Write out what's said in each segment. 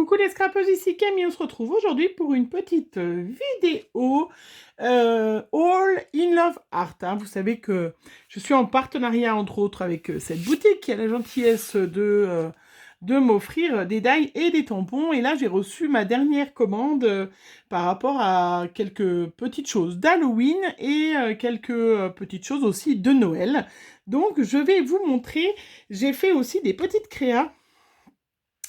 Coucou les scrapeuses, ici Camille, on se retrouve aujourd'hui pour une petite vidéo All in Love Art. Hein. Vous savez que je suis en partenariat entre autres avec cette boutique qui a la gentillesse de m'offrir des die et des tampons. Et là j'ai reçu ma dernière commande par rapport à quelques petites choses d'Halloween et quelques petites choses aussi de Noël. Donc je vais vous montrer, j'ai fait aussi des petites créas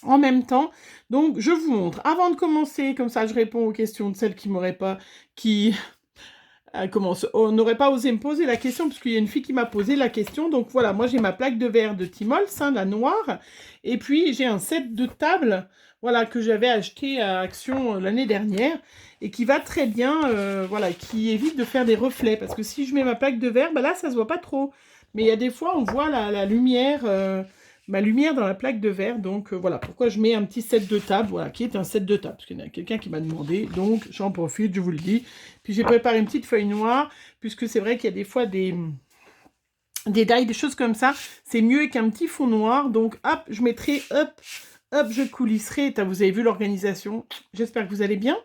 en même temps. Donc, je vous montre. Avant de commencer, comme ça, je réponds aux questions de celles qui m'auraient pas, qui n'auraient pas osé me poser la question, parce qu'il y a une fille qui m'a posé la question. Donc, voilà, moi, j'ai ma plaque de verre de Timols, hein, la noire. Et puis, j'ai un set de table, voilà, que j'avais acheté à Action l'année dernière, et qui va très bien, voilà, qui évite de faire des reflets. Parce que si je mets ma plaque de verre, bah là, ça se voit pas trop. Mais il y a des fois, on voit la lumière... ma lumière dans la plaque de verre, donc voilà pourquoi je mets un petit set de table, voilà, qui est un set de table, parce qu'il y a quelqu'un qui m'a demandé, donc j'en profite, je vous le dis. Puis j'ai préparé une petite feuille noire, puisque c'est vrai qu'il y a des fois des die, des choses comme ça, c'est mieux qu'un petit fond noir, donc hop, je mettrai, hop, je coulisserai, vous avez vu l'organisation, j'espère que vous allez bien.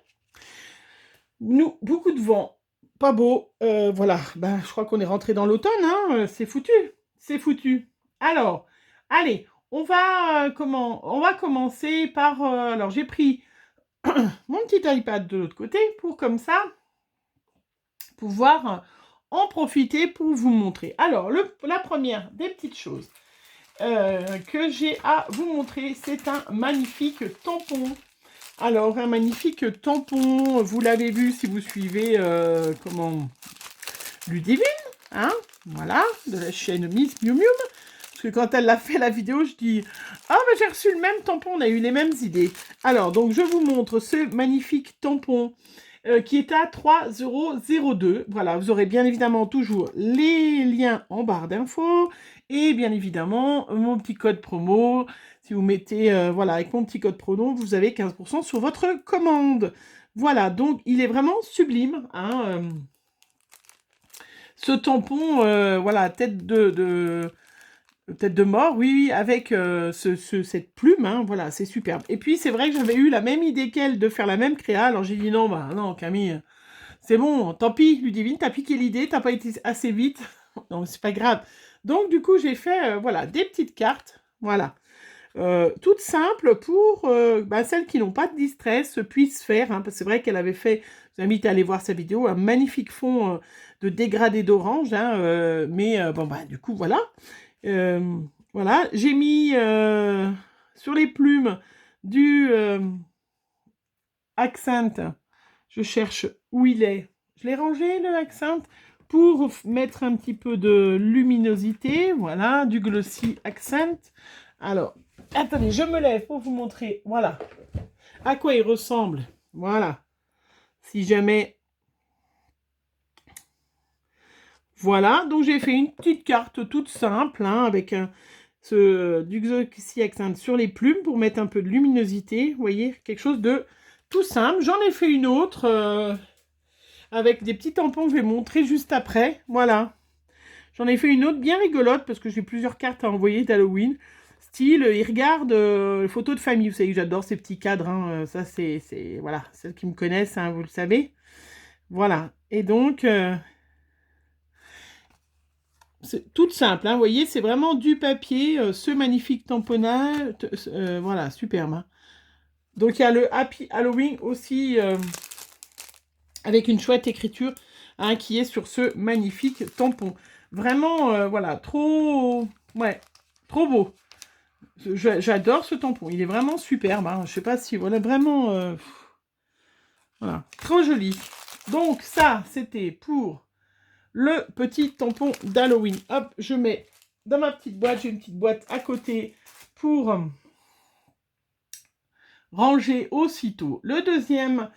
Nous, beaucoup de vent, pas beau, voilà, ben, je crois qu'on est rentré dans l'automne, hein, c'est foutu, c'est foutu. Alors, allez, on va commencer par... alors, j'ai pris mon petit iPad de l'autre côté pour, comme ça, pouvoir en profiter pour vous montrer. Alors, la première des petites choses que j'ai à vous montrer, c'est un magnifique tampon. Alors, un magnifique tampon, vous l'avez vu si vous suivez, Ludivine, hein, voilà, de la chaîne Miss Miu Miu. Parce que quand elle a fait la vidéo, je dis « Ah, ben j'ai reçu le même tampon, on a eu les mêmes idées. » Alors, donc, je vous montre ce magnifique tampon qui est à 3,02 €. Voilà, vous aurez bien évidemment toujours les liens en barre d'infos et bien évidemment mon petit code promo. Si vous mettez, voilà, avec mon petit code promo, vous avez 15% sur votre commande. Voilà, donc il est vraiment sublime, hein, ce tampon, voilà, tête de mort, oui, avec cette plume, hein, voilà, c'est superbe. Et puis, c'est vrai que j'avais eu la même idée qu'elle de faire la même créa, alors j'ai dit non, bah non, Camille, c'est bon, tant pis, Ludivine, t'as piqué l'idée, t'as pas été assez vite, non, c'est pas grave. Donc, du coup, j'ai fait, voilà, des petites cartes, voilà, toutes simples pour celles qui n'ont pas de distress puissent faire, hein, parce que c'est vrai qu'elle avait fait, je vous invite à aller voir sa vidéo, un magnifique fond de dégradé d'orange, hein, mais bon, bah, du coup, voilà. Voilà, j'ai mis sur les plumes du accent. Je cherche où il est. Je l'ai rangé, le accent, pour mettre un petit peu de luminosité. Voilà, du glossy accent. Alors, attendez, je me lève pour vous montrer, voilà, à quoi il ressemble. Voilà. Si jamais... Voilà, donc j'ai fait une petite carte toute simple, hein, avec du Glossy Accent sur les plumes pour mettre un peu de luminosité. Vous voyez, quelque chose de tout simple. J'en ai fait une autre avec des petits tampons que je vais montrer juste après. Voilà. J'en ai fait une autre bien rigolote parce que j'ai plusieurs cartes à envoyer d'Halloween. Style, ils regardent photos de famille. Vous savez que j'adore ces petits cadres. Hein. Ça, c'est... Voilà, celles qui me connaissent, hein, vous le savez. Voilà. Et donc... c'est toute simple, hein, vous voyez, c'est vraiment du papier, ce magnifique tamponnage, voilà, superbe. Hein. Donc il y a le Happy Halloween aussi, avec une chouette écriture, hein, qui est sur ce magnifique tampon. Vraiment, voilà, trop, ouais, trop beau. J'adore ce tampon, il est vraiment superbe, hein. Je sais pas si, voilà, vraiment, voilà, trop joli. Donc ça, c'était pour... le petit tampon d'Halloween. Hop, je mets dans ma petite boîte. J'ai une petite boîte à côté pour ranger aussitôt. Le deuxième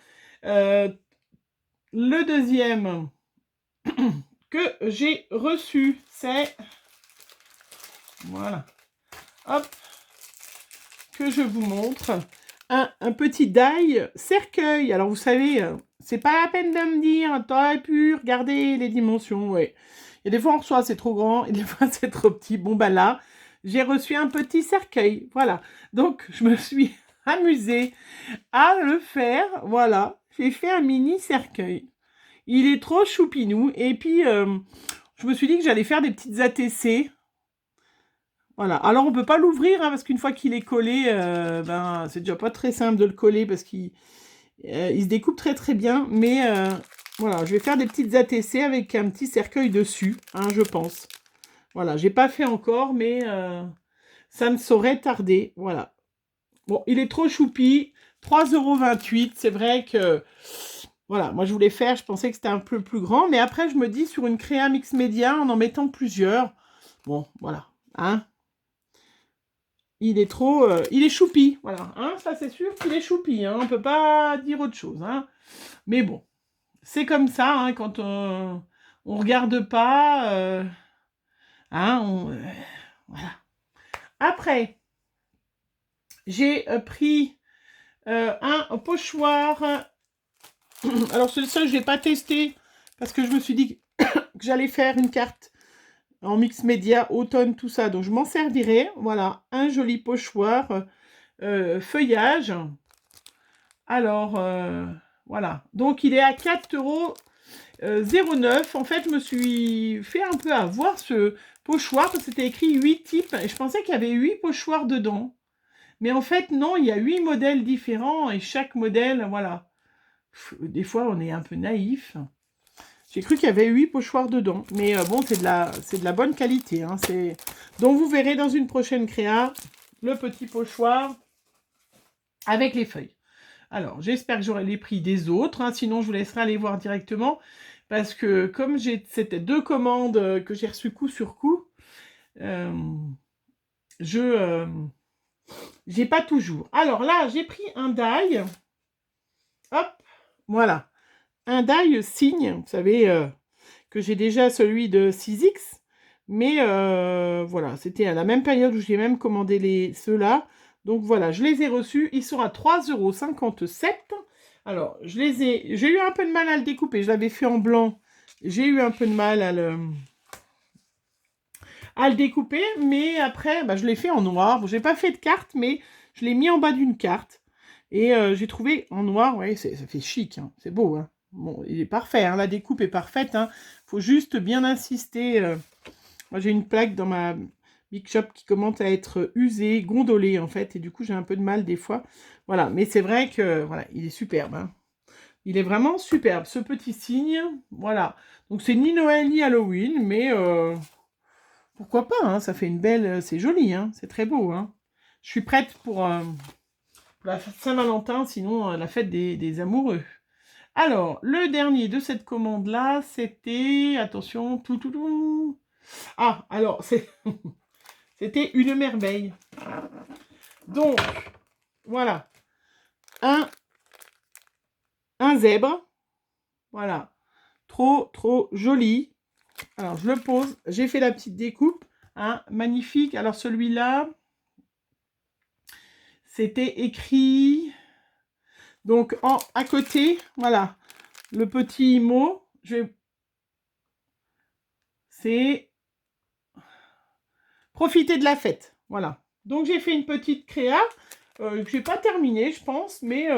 que j'ai reçu, c'est... Voilà. Hop, que je vous montre. Un petit die cercueil. Alors, vous savez, c'est pas la peine de me dire, t'aurais pu regarder les dimensions, ouais. Et des fois, on reçoit, c'est trop grand, et des fois, c'est trop petit. Bon, bah là, j'ai reçu un petit cercueil, voilà. Donc, je me suis amusée à le faire. Voilà, j'ai fait un mini cercueil. Il est trop choupinou. Et puis, je me suis dit que j'allais faire des petites ATC. Voilà. Alors, on peut pas l'ouvrir, hein, parce qu'une fois qu'il est collé, ben, c'est déjà pas très simple de le coller parce qu'il il se découpe très très bien. Mais voilà, je vais faire des petites ATC avec un petit cercueil dessus, hein, je pense. Voilà, j'ai pas fait encore, mais ça ne saurait tarder. Voilà. Bon, il est trop choupi. 3,28 €. C'est vrai que voilà, moi je voulais faire, je pensais que c'était un peu plus grand, mais après je me dis sur une créa mix média, en mettant plusieurs, bon, voilà, hein, il est trop, il est choupi, voilà, hein, ça c'est sûr qu'il est choupi, hein, on peut pas dire autre chose, hein, mais bon, c'est comme ça, hein, quand on regarde pas, hein, voilà. Après, j'ai pris un pochoir, alors celui-là je l'ai pas testé, parce que je me suis dit que j'allais faire une carte en mix média, automne, tout ça. Donc, je m'en servirai. Voilà, un joli pochoir feuillage. Alors, voilà. Donc, il est à 4,09 €. En fait, je me suis fait un peu avoir ce pochoir parce que c'était écrit 8 types. Et je pensais qu'il y avait 8 pochoirs dedans. Mais en fait, non, il y a 8 modèles différents. Et chaque modèle, voilà. Des fois, on est un peu naïf. J'ai cru qu'il y avait 8 pochoirs dedans. Mais bon, c'est de la bonne qualité. Hein. Donc, vous verrez dans une prochaine créa le petit pochoir avec les feuilles. Alors, j'espère que j'aurai les prix des autres. Hein. Sinon, je vous laisserai aller voir directement. Parce que comme c'était 2 commandes que j'ai reçues coup sur coup, je j'ai pas toujours. Alors là, j'ai pris un die. Hop, voilà. Un die signe. Vous savez... que j'ai déjà celui de 6X, mais voilà, c'était à la même période où j'ai même commandé ceux-là. Donc voilà, je les ai reçus, ils sont à 3,57 €. Alors, j'ai eu un peu de mal à le découper, je l'avais fait en blanc, j'ai eu un peu de mal à le découper, mais après, bah, je l'ai fait en noir. Bon, j'ai pas fait de carte, mais je l'ai mis en bas d'une carte. Et j'ai trouvé en noir, ouais, ça fait chic, hein, c'est beau, hein. Bon, il est parfait, hein, la découpe est parfaite, hein. Faut juste bien insister. Moi, j'ai une plaque dans ma Big Shop qui commence à être usée, gondolée, en fait, et du coup, j'ai un peu de mal des fois. Voilà, mais c'est vrai que, voilà, il est superbe, hein. Il est vraiment superbe, ce petit signe, voilà. Donc, c'est ni Noël ni Halloween, mais pourquoi pas, hein, ça fait une belle... c'est joli, hein, c'est très beau, hein. Je suis prête pour la Saint-Valentin, sinon la fête des amoureux. Alors, le dernier de cette commande-là, c'était... Attention, tout, tout, tout. Ah, alors, c'était une merveille. Donc, voilà. Un zèbre. Voilà. Trop, trop joli. Alors, je le pose. J'ai fait la petite découpe. Hein, magnifique. Alors, celui-là, c'était écrit... Donc, à côté, voilà, le petit mot, c'est profiter de la fête. Voilà. Donc, j'ai fait une petite créa que j'ai pas terminée, je pense, mais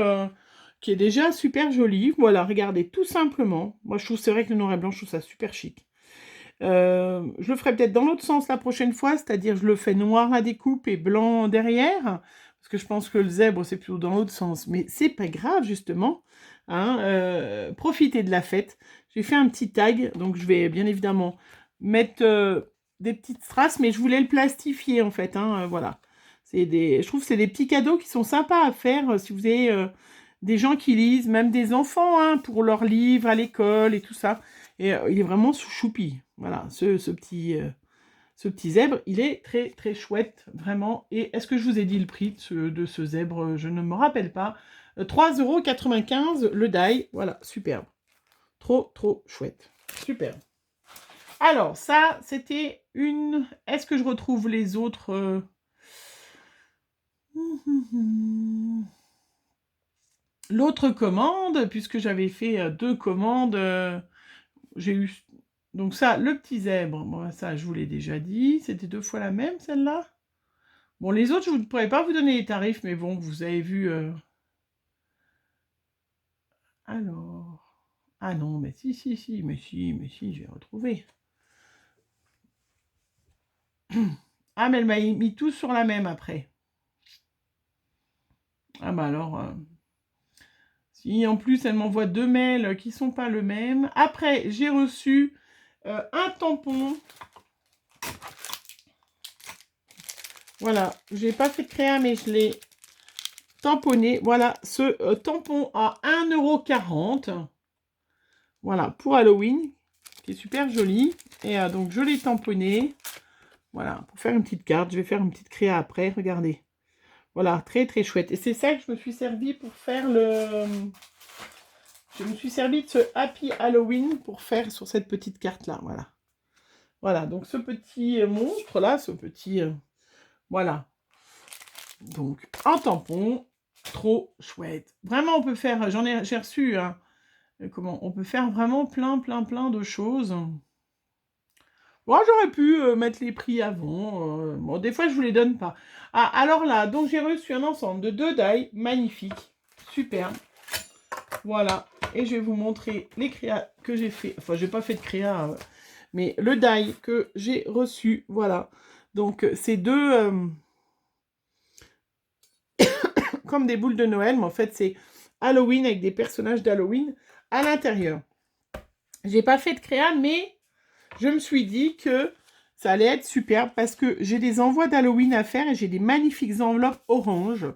qui est déjà super jolie. Voilà, regardez, tout simplement. Moi, je trouve, c'est vrai que le noir et blanc, je trouve ça super chic. Je le ferai peut-être dans l'autre sens la prochaine fois, c'est-à-dire je le fais noir à découpe et blanc derrière, parce que je pense que le zèbre, c'est plutôt dans l'autre sens. Mais c'est pas grave, justement. Hein, profitez de la fête. J'ai fait un petit tag, donc je vais bien évidemment mettre des petites strass, mais je voulais le plastifier, en fait. Hein, voilà. Je trouve que c'est des petits cadeaux qui sont sympas à faire si vous avez des gens qui lisent, même des enfants, hein, pour leurs livres à l'école et tout ça. Et il est vraiment choupi. Voilà, ce petit zèbre, il est très très chouette, vraiment. Et est-ce que je vous ai dit le prix de ce zèbre? Je ne me rappelle pas. 3,95 € le die. Voilà, superbe. Trop trop chouette. Superbe. Alors, ça, c'était une... Est-ce que je retrouve les autres L'autre commande, puisque j'avais fait 2 commandes, j'ai eu... Donc ça, le petit zèbre, bon, ça, je vous l'ai déjà dit. C'était 2 fois la même, celle-là? Bon, les autres, je ne pourrais pas vous donner les tarifs, mais bon, vous avez vu... Alors... Ah non, mais si, j'ai retrouvé. Ah, mais elle m'a mis tout sur la même après. Ah bah alors... Si en plus, elle m'envoie 2 mails qui sont pas le même. Après, j'ai reçu un tampon. Voilà, j'ai pas fait de créa, mais je l'ai tamponné. Voilà, ce tampon à 1,40 €. Voilà, pour Halloween, qui est super joli. Et donc, je l'ai tamponné. Voilà, pour faire une petite carte. Je vais faire une petite créa après, regardez. Voilà, très très chouette. Et c'est ça que je me suis servi pour faire le... Je me suis servi de ce Happy Halloween pour faire sur cette petite carte-là, voilà. Voilà, donc ce petit monstre-là, ce petit... voilà. Donc, un tampon, trop chouette. Vraiment, on peut faire... J'ai reçu, hein, comment... On peut faire vraiment plein de choses. Bon, j'aurais pu mettre les prix avant. Bon, des fois, je vous les donne pas. Ah, alors là, donc j'ai reçu un ensemble de 2 die magnifiques. Superbe. Voilà. Et je vais vous montrer les créas que j'ai fait. Enfin, j'ai pas fait de créa, mais le die que j'ai reçu. Voilà. Donc, c'est deux... comme des boules de Noël, mais en fait, c'est Halloween avec des personnages d'Halloween à l'intérieur. J'ai pas fait de créa, mais je me suis dit que ça allait être superbe parce que j'ai des envois d'Halloween à faire et j'ai des magnifiques enveloppes orange.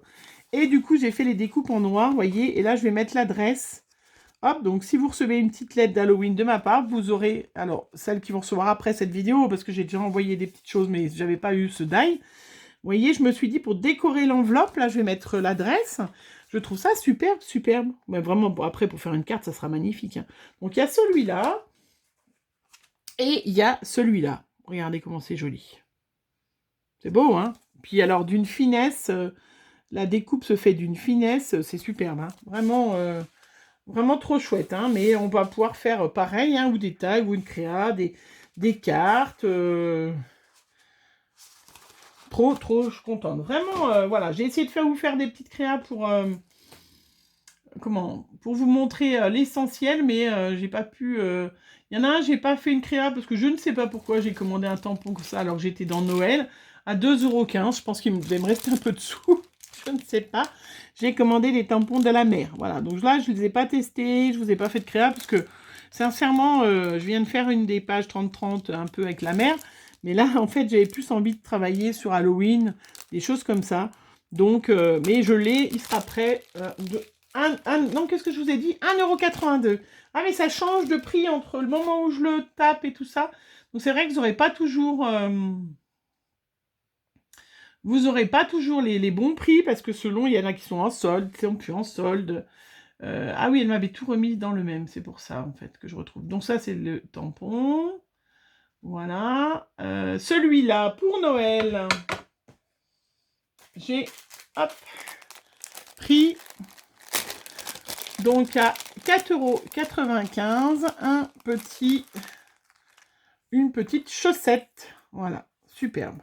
Et du coup, j'ai fait les découpes en noir, vous voyez. Et là, je vais mettre l'adresse. Hop, donc si vous recevez une petite lettre d'Halloween de ma part, vous aurez, alors, celles qui vont recevoir après cette vidéo, parce que j'ai déjà envoyé des petites choses, mais j'avais pas eu ce die. Vous voyez, je me suis dit, pour décorer l'enveloppe, là, je vais mettre l'adresse. Je trouve ça superbe, superbe. Mais vraiment, bon, après, pour faire une carte, ça sera magnifique, hein. Donc, il y a celui-là. Et il y a celui-là. Regardez comment c'est joli. C'est beau, hein? Puis alors, d'une finesse, la découpe se fait d'une finesse, c'est superbe, hein? Vraiment, vraiment trop chouette, hein? Mais on va pouvoir faire pareil, hein? Ou des tags, ou une créa, des cartes. Trop, je suis contente. Vraiment, voilà. J'ai essayé de vous faire des petites créas pour... pour vous montrer l'essentiel, mais j'ai pas pu... Il y en a un, j'ai pas fait une créa parce que je ne sais pas pourquoi j'ai commandé un tampon comme ça alors que j'étais dans Noël à 2,15 €. Je pense qu'il devait me rester un peu de sous. Je ne sais pas. J'ai commandé des tampons de la mer. Voilà. Donc là, je ne les ai pas testés. Je ne vous ai pas fait de créa parce que, sincèrement, je viens de faire une des pages 30-30 un peu avec la mer. Mais là, en fait, j'avais plus envie de travailler sur Halloween, des choses comme ça. Donc, mais je l'ai. Il sera prêt non, qu'est-ce que je vous ai dit? 1,82 €. Ah, mais ça change de prix entre le moment où je le tape et tout ça. Donc, c'est vrai que vous n'aurez pas toujours... vous n'aurez pas toujours les bons prix parce que selon, il y en a qui sont en solde, qui sont plus en solde. Ah oui, elle m'avait tout remis dans le même. C'est pour ça, en fait, que je retrouve. Donc, ça, c'est le tampon. Voilà. Celui-là, pour Noël, j'ai, hop, pris... Donc à 4,95 €, une petite chaussette. Voilà, superbe.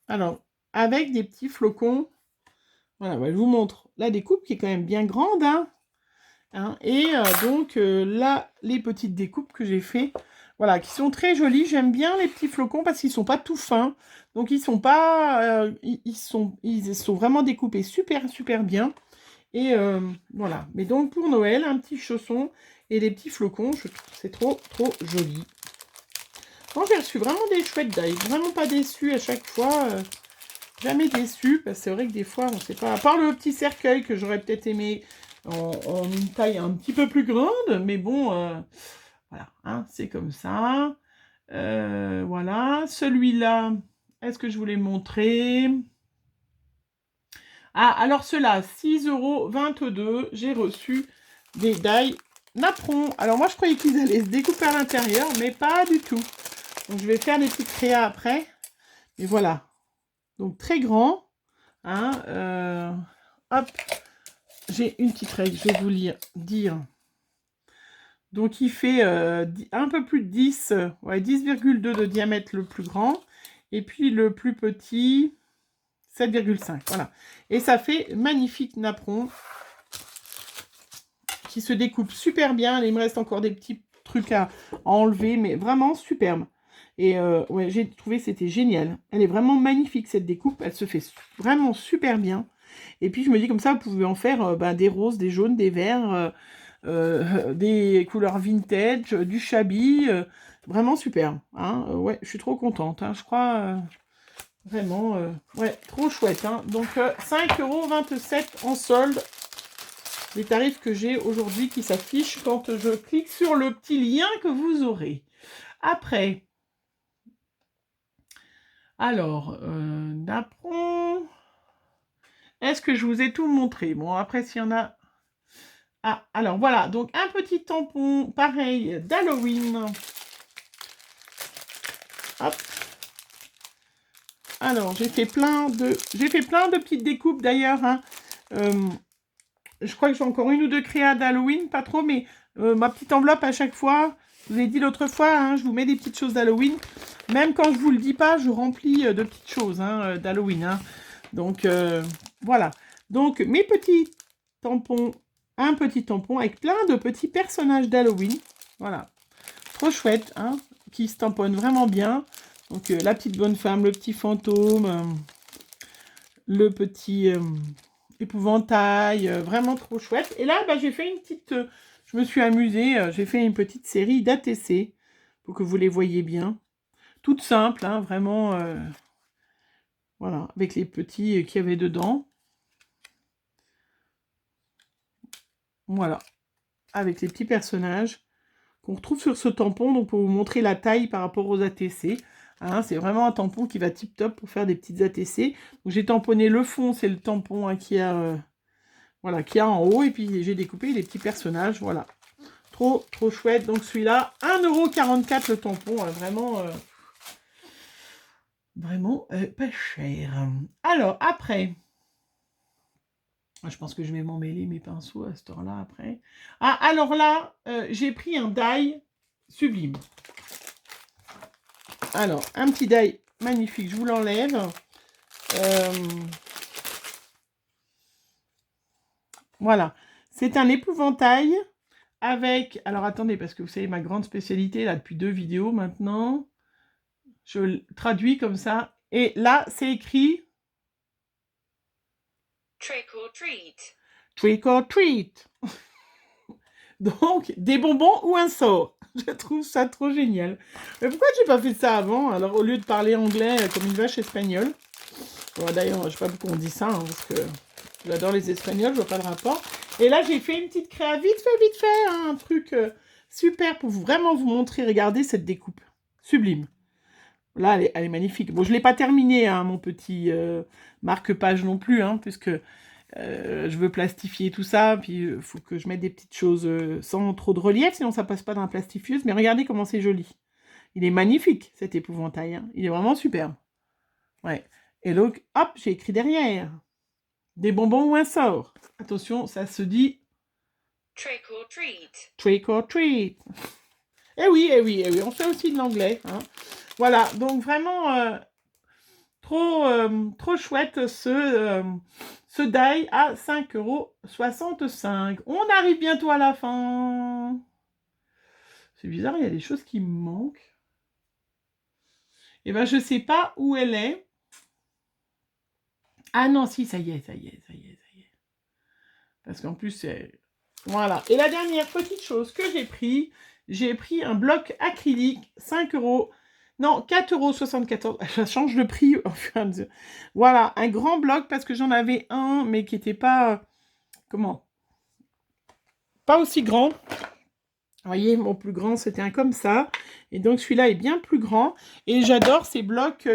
Alors, avec des petits flocons. Voilà, bah, je vous montre la découpe qui est quand même bien grande. Et donc là, les petites découpes que j'ai fait, voilà, qui sont très jolies. J'aime bien les petits flocons parce qu'ils sont pas tout fins. Donc ils sont pas, ils sont vraiment découpés super bien. Et voilà. Mais donc, pour Noël, un petit chausson et des petits flocons, je trouve c'est trop joli. Bon, j'ai reçu vraiment des chouettes die. Vraiment pas déçue à chaque fois. Jamais déçue. Parce que c'est vrai que des fois, on sait pas. À part le petit cercueil que j'aurais peut-être aimé en une taille un petit peu plus grande. Mais bon, voilà. Hein, c'est comme ça. Voilà. Celui-là, est-ce que je vous l'ai montré? Ah, alors ceux-là, 6,22 €, j'ai reçu des die napperons. Alors moi, je croyais qu'ils allaient se découper à l'intérieur, mais pas du tout. Donc, je vais faire des petites créas après. Mais voilà. Donc, très grand. Hein, hop. J'ai une petite règle, je vais vous dire. Donc, il fait un peu plus de 10, ouais, 10,2 de diamètre le plus grand. Et puis le plus petit, 7,5. Voilà. Et ça fait magnifique napperon qui se découpe super bien. Il me reste encore des petits trucs à enlever, mais vraiment superbe. Et ouais, j'ai trouvé c'était génial. Elle est vraiment magnifique cette découpe. Elle se fait vraiment super bien. Et puis je me dis comme ça, vous pouvez en faire des roses, des jaunes, des verts, des couleurs vintage, du shabby. Vraiment super. Hein. Ouais, je suis trop contente. Hein. Je crois vraiment, ouais, trop chouette. Hein. Donc 5,27 € en solde. Les tarifs que j'ai aujourd'hui qui s'affichent quand je clique sur le petit lien que vous aurez. Après, alors, napperon. Est-ce que je vous ai tout montré? Bon, après, s'il y en a... Ah, alors voilà, donc un petit tampon, pareil, d'Halloween. Hop. Alors, j'ai fait plein de petites découpes d'ailleurs. Hein. Je crois que j'ai encore une ou deux créas d'Halloween, pas trop, mais ma petite enveloppe à chaque fois, je vous ai dit l'autre fois, hein, je vous mets des petites choses d'Halloween. Même quand je vous le dis pas, je remplis de petites choses hein, d'Halloween. Hein. Donc, voilà. Donc, mes petits tampons, un petit tampon avec plein de petits personnages d'Halloween. Voilà. Trop chouette, hein, qui se tamponnent vraiment bien. Donc, la petite bonne femme, le petit fantôme, le petit épouvantail, vraiment trop chouette. Et là, j'ai fait une petite... je me suis amusée, j'ai fait une petite série d'ATC, pour que vous les voyez bien. Toute simple, hein, vraiment... voilà, avec les petits qu'il y avait dedans. Voilà, avec les petits personnages qu'on retrouve sur ce tampon, donc pour vous montrer la taille par rapport aux ATC. Hein, c'est vraiment un tampon qui va tip top pour faire des petites ATC. Donc j'ai tamponné le fond, c'est le tampon hein, qui a, voilà, qui a en haut, et puis j'ai découpé les petits personnages, voilà. Trop, trop chouette. Donc celui-là, 1,44 € le tampon, vraiment, vraiment pas cher. Alors, après... Je pense que je vais m'emmêler mes pinceaux à cette heure-là après. Ah, alors là, j'ai pris un die sublime. Alors, un petit die magnifique, je vous l'enlève. Voilà, c'est un épouvantail avec... Alors, attendez, parce que vous savez, ma grande spécialité, là, depuis 2 vidéos maintenant, je le traduis comme ça. Et là, c'est écrit... Trick or treat. Trick or treat. Donc, des bonbons ou un sort. Je trouve ça trop génial. Mais pourquoi j'ai pas fait ça avant? Alors, au lieu de parler anglais comme une vache espagnole. Bon, d'ailleurs, je sais pas pourquoi on dit ça, hein, parce que j'adore les Espagnols, je vois pas le rapport. Et là, j'ai fait une petite créa vite fait, hein, un truc super pour vraiment vous montrer. Regardez cette découpe. Sublime. Là, elle est magnifique. Bon, je l'ai pas terminé, hein, mon petit marque-page non plus, hein, puisque... je veux plastifier tout ça, puis il faut que je mette des petites choses sans trop de relief, sinon ça passe pas dans la plastifieuse. Mais regardez comment c'est joli. Il est magnifique, cet épouvantail. Hein. Il est vraiment superbe. Ouais. Et donc, hop, j'ai écrit derrière. Des bonbons ou un sort. Attention, ça se dit... Trick or treat. Trick or treat. Eh oui, eh oui, eh oui, on fait aussi de l'anglais. Hein. Voilà, donc vraiment... trop chouette ce die à 5,65 €. On arrive bientôt à la fin. C'est bizarre, il y a des choses qui me manquent. Et ben, je sais pas où elle est. Ah non, si, ça y est. Parce qu'en plus, c'est... Voilà. Et la dernière petite chose que j'ai pris un bloc acrylique, 5 €. Non, 4,74 €. Ça change de prix au fur et à mesure. Voilà, un grand bloc parce que j'en avais un, mais qui n'était pas... comment? Pas aussi grand. Vous voyez, mon plus grand, c'était un comme ça. Et donc, celui-là est bien plus grand. Et j'adore ces blocs,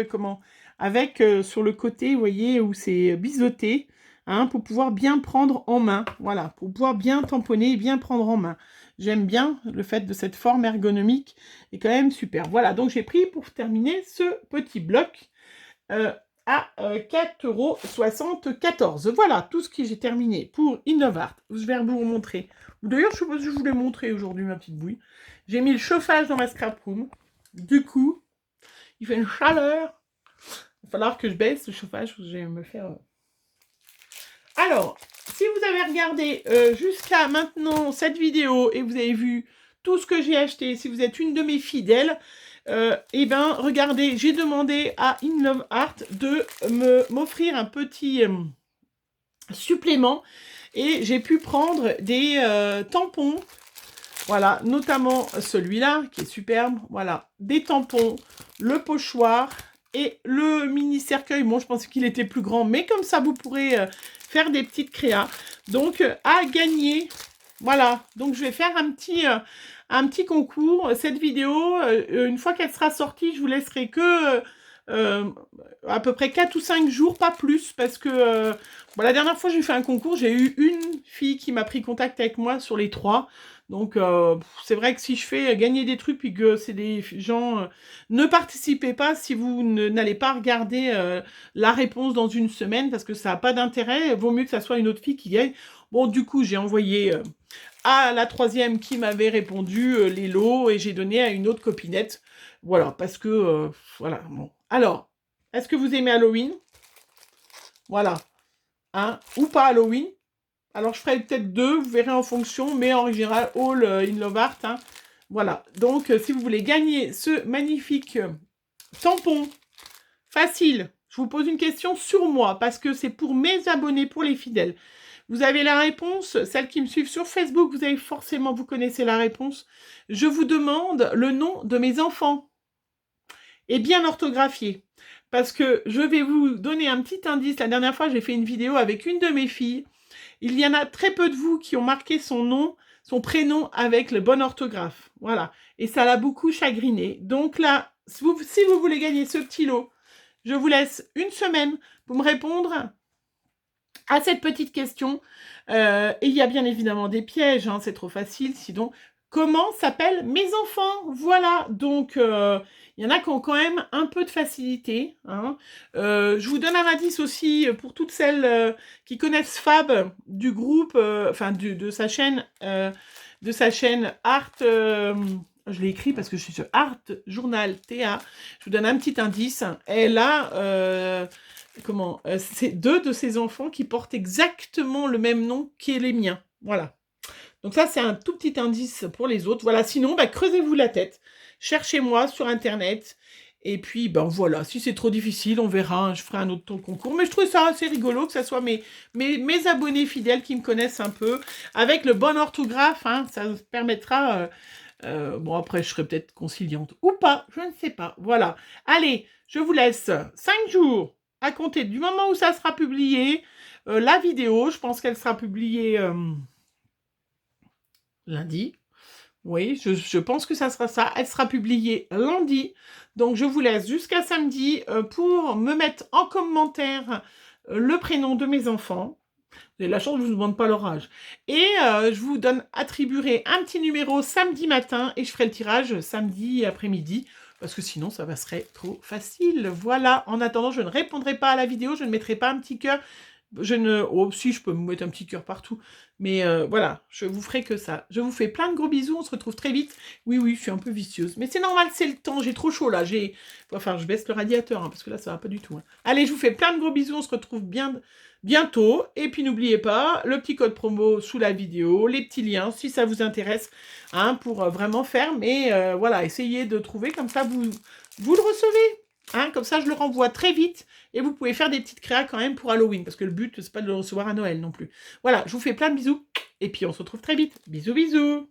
avec sur le côté, vous voyez, où c'est biseauté, hein, pour pouvoir bien prendre en main. Voilà, pour pouvoir bien tamponner et bien prendre en main. J'aime bien le fait de cette forme ergonomique. Et quand même super. Voilà, donc j'ai pris pour terminer ce petit bloc à 4,74 €. Voilà, tout ce que j'ai terminé pour Innovart. Je vais vous montrer. D'ailleurs, je sais pas si je vous l'ai montré aujourd'hui, ma petite bouille. J'ai mis le chauffage dans ma scrap room. Du coup, il fait une chaleur. Il va falloir que je baisse le chauffage, je vais me faire... Alors, si vous avez regardé jusqu'à maintenant cette vidéo et vous avez vu tout ce que j'ai acheté, si vous êtes une de mes fidèles, eh ben, regardez, j'ai demandé à In Love Art de m'offrir un petit supplément et j'ai pu prendre des tampons, voilà, notamment celui-là qui est superbe, voilà, des tampons, le pochoir et le mini cercueil. Bon, je pense qu'il était plus grand, mais comme ça, vous pourrez faire des petites créas. Donc, à gagner, voilà. Donc, je vais faire un petit concours. Cette vidéo, une fois qu'elle sera sortie, je vous laisserai que à peu près 4 ou 5 jours, pas plus, parce que bon, la dernière fois j'ai fait un concours, j'ai eu une fille qui m'a pris contact avec moi sur les 3. Donc c'est vrai que si je fais gagner des trucs puis que c'est des gens, ne participez pas si vous n'allez pas regarder la réponse dans une semaine, parce que ça n'a pas d'intérêt. Vaut mieux que ça soit une autre fille qui gagne. Bon, du coup, j'ai envoyé à la 3e qui m'avait répondu les lots et j'ai donné à une autre copinette. Voilà, parce que voilà. Bon. Alors, est-ce que vous aimez Halloween? Voilà. Hein? Ou pas Halloween? Alors, je ferai peut-être 2, vous verrez en fonction, mais en général, all In Love Art. Hein. Voilà. Donc, si vous voulez gagner ce magnifique tampon facile, je vous pose une question sur moi, parce que c'est pour mes abonnés, pour les fidèles. Vous avez la réponse, celles qui me suivent sur Facebook, vous avez forcément, vous connaissez la réponse. Je vous demande le nom de mes enfants, et bien orthographié. Parce que je vais vous donner un petit indice. La dernière fois, j'ai fait une vidéo avec une de mes filles. Il y en a très peu de vous qui ont marqué son nom, son prénom avec le bon orthographe. Voilà. Et ça l'a beaucoup chagriné. Donc là, si vous voulez gagner ce petit lot, je vous laisse une semaine pour me répondre à cette petite question. Et il y a bien évidemment des pièges, hein, c'est trop facile. Sinon, comment s'appellent mes enfants? Voilà. Donc, il y en a qui ont quand même un peu de facilité. Hein. Je vous donne un indice aussi pour toutes celles qui connaissent Fab du groupe, enfin de sa chaîne Art. Je l'ai écrit parce que je suis sur Art Journal TA. Je vous donne un petit indice. Elle a c'est 2 de ses enfants qui portent exactement le même nom qui est les miens. Voilà. Donc ça, c'est un tout petit indice pour les autres. Voilà, sinon, creusez-vous la tête. Cherchez-moi sur Internet. Et puis, voilà, si c'est trop difficile, on verra. Hein, je ferai un autre concours. Mais je trouve ça assez rigolo que ce soit mes abonnés fidèles qui me connaissent un peu. Avec le bon orthographe, hein, ça permettra... bon, après, je serai peut-être conciliante. Ou pas, je ne sais pas. Voilà. Allez, je vous laisse 5 jours à compter du moment où ça sera publié. La vidéo, je pense qu'elle sera publiée lundi. Oui, je pense que ça sera ça. Elle sera publiée lundi. Donc, je vous laisse jusqu'à samedi pour me mettre en commentaire le prénom de mes enfants. Vous avez la chance, je ne vous demande pas leur âge. Et je vous attribuerai un petit numéro samedi matin et je ferai le tirage samedi après-midi. Parce que sinon, ça serait trop facile. Voilà. En attendant, je ne répondrai pas à la vidéo. Je ne mettrai pas un petit cœur. Oh, si, je peux me mettre un petit cœur partout. Mais voilà, je vous ferai que ça. Je vous fais plein de gros bisous. On se retrouve très vite. Oui, je suis un peu vicieuse. Mais c'est normal, c'est le temps. J'ai trop chaud, là. Enfin, je baisse le radiateur, hein, parce que là, ça va pas du tout. Hein. Allez, je vous fais plein de gros bisous. On se retrouve bientôt. Et puis, n'oubliez pas, le petit code promo sous la vidéo, les petits liens, si ça vous intéresse, hein, pour vraiment faire. Mais voilà, essayez de trouver. Comme ça, vous le recevez. Hein, comme ça, je le renvoie très vite. Et vous pouvez faire des petites créas quand même pour Halloween. Parce que le but, c'est pas de le recevoir à Noël non plus. Voilà, je vous fais plein de bisous. Et puis, on se retrouve très vite. Bisous, bisous.